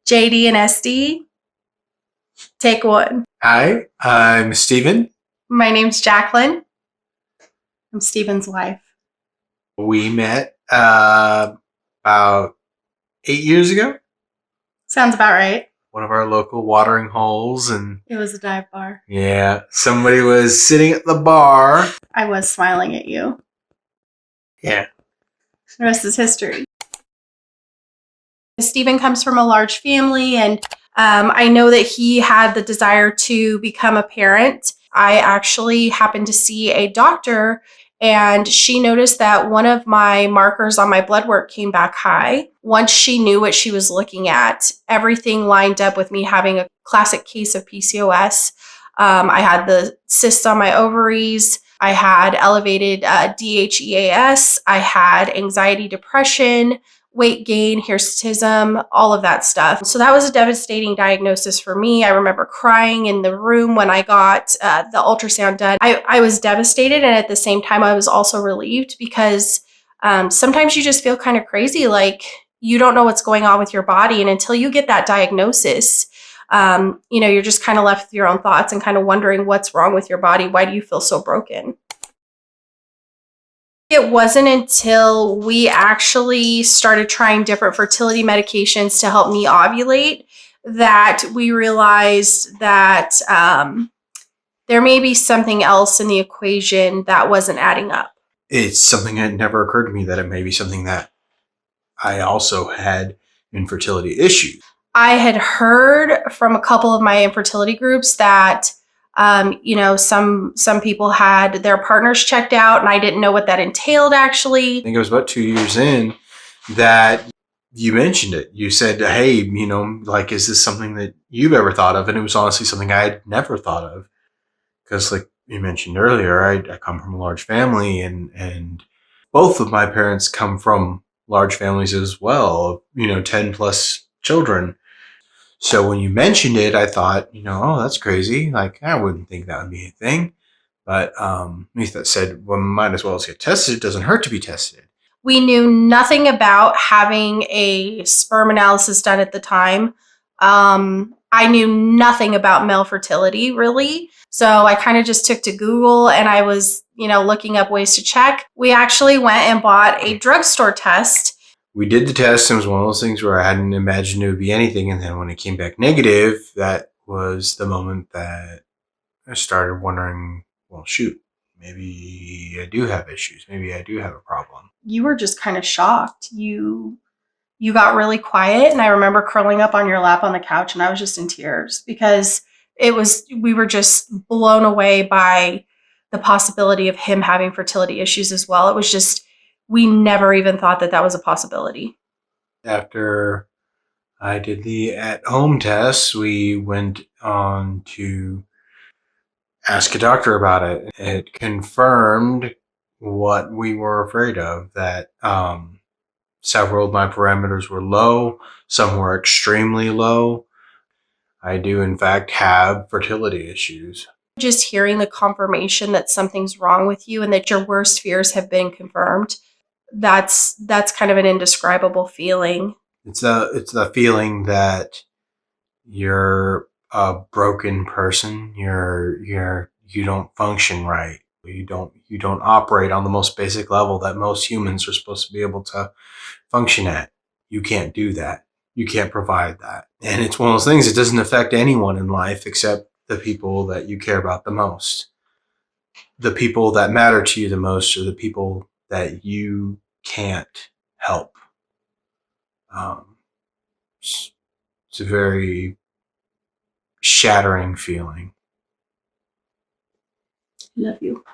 JD and SD. Take one. Hi, I'm Steven. My name's Jaclyn. I'm Steven's wife. We met about 8 years ago. Sounds about right. One of our local watering holes, and It was a dive bar. yeah, somebody was sitting at the bar. I was smiling at you. Yeah. The rest is history. Steven comes from a large family, and I know that he had the desire to become a parent. I actually happened to see a doctor, and she noticed that one of my markers on my blood work came back high. Once she knew what she was looking at, everything lined up with me having a classic case of PCOS. I had the cysts on my ovaries. I had elevated DHEAS. I had anxiety, depression, weight gain, hirsutism, all of that stuff. So that was a devastating diagnosis for me. I remember crying in the room when I got the ultrasound done. I was devastated, and at the same time, I was also relieved because sometimes you just feel kind of crazy, like you don't know what's going on with your body. And until you get that diagnosis, you're just kind of left with your own thoughts and kind of wondering what's wrong with your body. Why do you feel so broken? It wasn't until we actually started trying different fertility medications to help me ovulate that we realized that there may be something else in the equation that wasn't adding up. It's something that never occurred to me that it may be something that I also had infertility issues. I had heard from a couple of my infertility groups that some people had their partners checked out, and I didn't know what that entailed actually. I think it was about 2 years in that you mentioned it. You said, hey, is this something that you've ever thought of? And it was honestly something I had never thought of. Because like you mentioned earlier, I come from a large family, and both of my parents come from large families as well, 10 plus children. So when you mentioned it, I thought, oh, that's crazy. Like, I wouldn't think that would be a thing. But Lisa said, well, might as well get tested. It doesn't hurt to be tested. We knew nothing about having a sperm analysis done at the time. I knew nothing about male fertility, really. So I kind of just took to Google, and I was, looking up ways to check. We actually went and bought a drugstore test. We did the test, and it was one of those things where I hadn't imagined it would be anything. And then when it came back negative, that was the moment that I started wondering, well, shoot, maybe I do have issues. Maybe I do have a problem. You were just kind of shocked. You got really quiet, and I remember curling up on your lap on the couch, and I was just in tears because we were just blown away by the possibility of him having fertility issues as well. It was just, we never even thought that was a possibility. After I did the at-home tests, we went on to ask a doctor about it. It confirmed what we were afraid of, that several of my parameters were low, some were extremely low. I do, in fact, have fertility issues. Just hearing the confirmation that something's wrong with you and that your worst fears have been confirmed, that's kind of an indescribable feeling. It's the feeling that you're a broken person. You don't function right. You don't operate on the most basic level that most humans are supposed to be able to function at. You can't do that. You can't provide that. And it's one of those things, it doesn't affect anyone in life except the people that you care about the most. The people that matter to you the most are the people that you can't help. It's a very shattering feeling. Love you.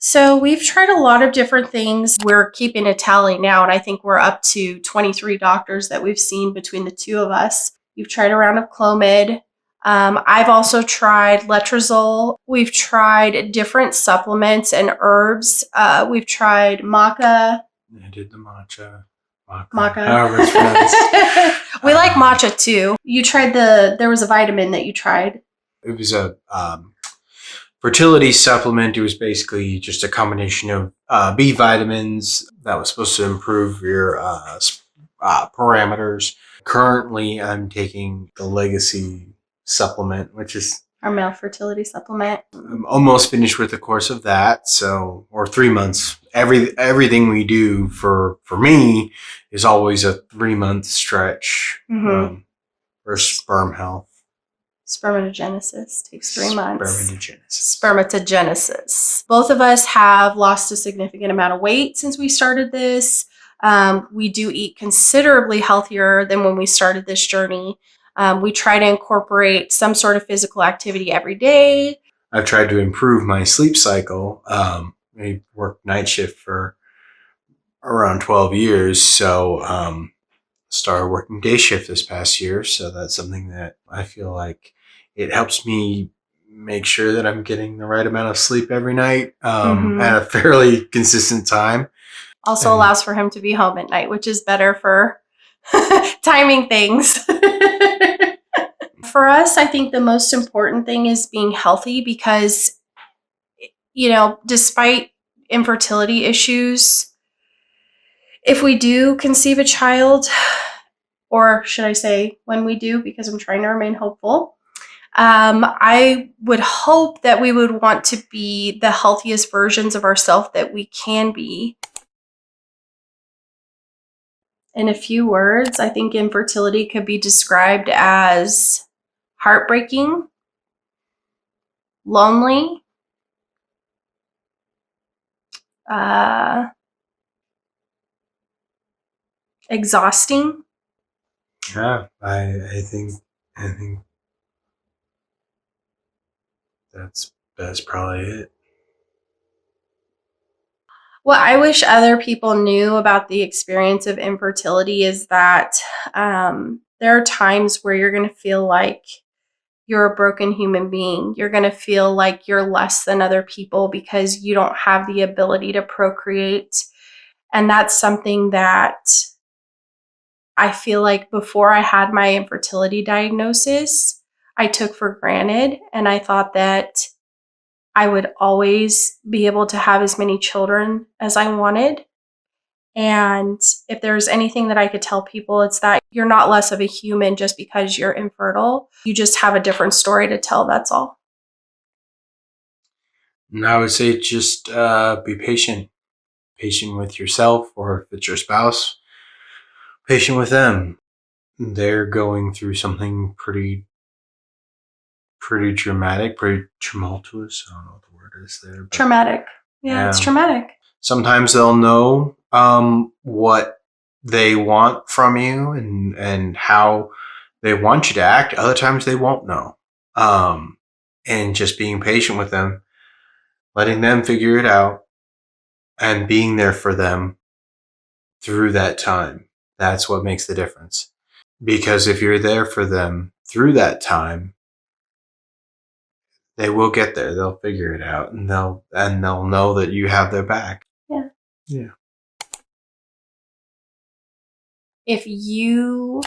So we've tried a lot of different things. We're keeping a tally now, and I think we're up to 23 doctors that we've seen between the two of us. You've tried a round of Clomid. I've also tried letrozole. We've tried different supplements and herbs. We've tried maca. I did the matcha. Maca. However it's pronounced. We like matcha too. You tried there was a vitamin that you tried. It was a fertility supplement. It was basically just a combination of B vitamins that was supposed to improve your parameters. Currently, I'm taking the Legacy supplement, which is Our male fertility supplement. I'm almost finished with the course of that. So, or 3 months. Everything we do for me is always a 3 month stretch for sperm health. Spermatogenesis takes 3 months. Spermatogenesis. Both of us have lost a significant amount of weight since we started this. We do eat considerably healthier than when we started this journey. We try to incorporate some sort of physical activity every day. I've tried to improve my sleep cycle. I worked night shift for around 12 years, so started working day shift this past year. So that's something that I feel like it helps me make sure that I'm getting the right amount of sleep every night at a fairly consistent time. Also allows for him to be home at night, which is better for timing things. For us, I think the most important thing is being healthy because, despite infertility issues, if we do conceive a child, or should I say when we do, because I'm trying to remain hopeful, I would hope that we would want to be the healthiest versions of ourselves that we can be. In a few words, I think infertility could be described as heartbreaking, lonely, exhausting. Yeah, I think that's probably it. What I wish other people knew about the experience of infertility is that there are times where you're going to feel like you're a broken human being. You're going to feel like you're less than other people because you don't have the ability to procreate. And that's something that I feel like before I had my infertility diagnosis, I took for granted. And I thought that I would always be able to have as many children as I wanted. And if there's anything that I could tell people, it's that you're not less of a human just because you're infertile. You just have a different story to tell, that's all. And I would say just be patient. Patient with yourself, or if it's your spouse, patient with them. They're going through something pretty dramatic, pretty tumultuous. I don't know what the word is there. But traumatic. Yeah, it's traumatic. Sometimes they'll know what they want from you and how they want you to act. Other times they won't know. And just being patient with them, letting them figure it out, and being there for them through that time. That's what makes the difference. Because if you're there for them through that time, they will get there. They'll figure it out, and they'll know that you have their back. Yeah. Yeah. If you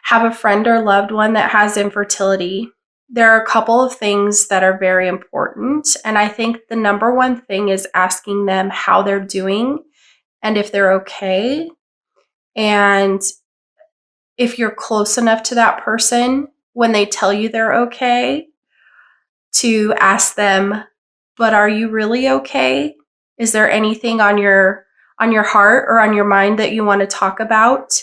have a friend or loved one that has infertility, there are a couple of things that are very important. And I think the number one thing is asking them how they're doing and if they're okay. And if you're close enough to that person, when they tell you they're okay, to ask them, but are you really okay? Is there anything on your heart or on your mind that you want to talk about?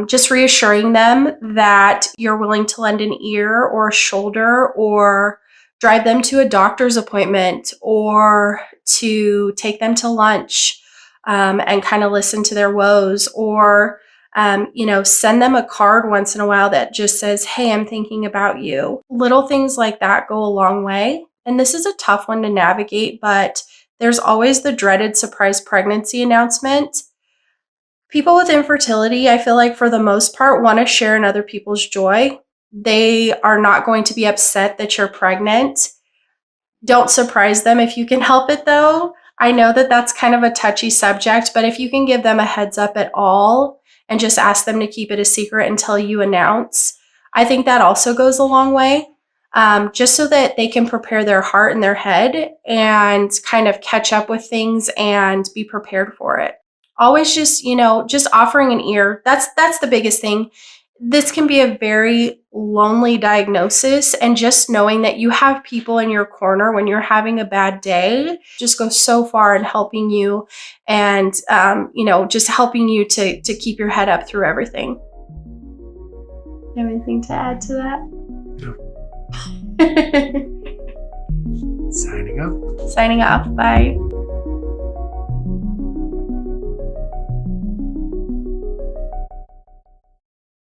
Just reassuring them that you're willing to lend an ear or a shoulder or drive them to a doctor's appointment or to take them to lunch and kind of listen to their woes, or send them a card once in a while that just says, hey, I'm thinking about you. Little things like that go a long way. And this is a tough one to navigate, but there's always the dreaded surprise pregnancy announcement. People with infertility, I feel like for the most part, want to share in other people's joy. They are not going to be upset that you're pregnant. Don't surprise them if you can help it, though. I know that that's kind of a touchy subject, but if you can give them a heads up at all and just ask them to keep it a secret until you announce, I think that also goes a long way. Just so that they can prepare their heart and their head and kind of catch up with things and be prepared for it. always just, just offering an ear. That's the biggest thing. This can be a very lonely diagnosis, and just knowing that you have people in your corner when you're having a bad day just goes so far in helping you, and just helping you to keep your head up through everything. You have anything to add to that? No. Signing up. Signing off. Bye.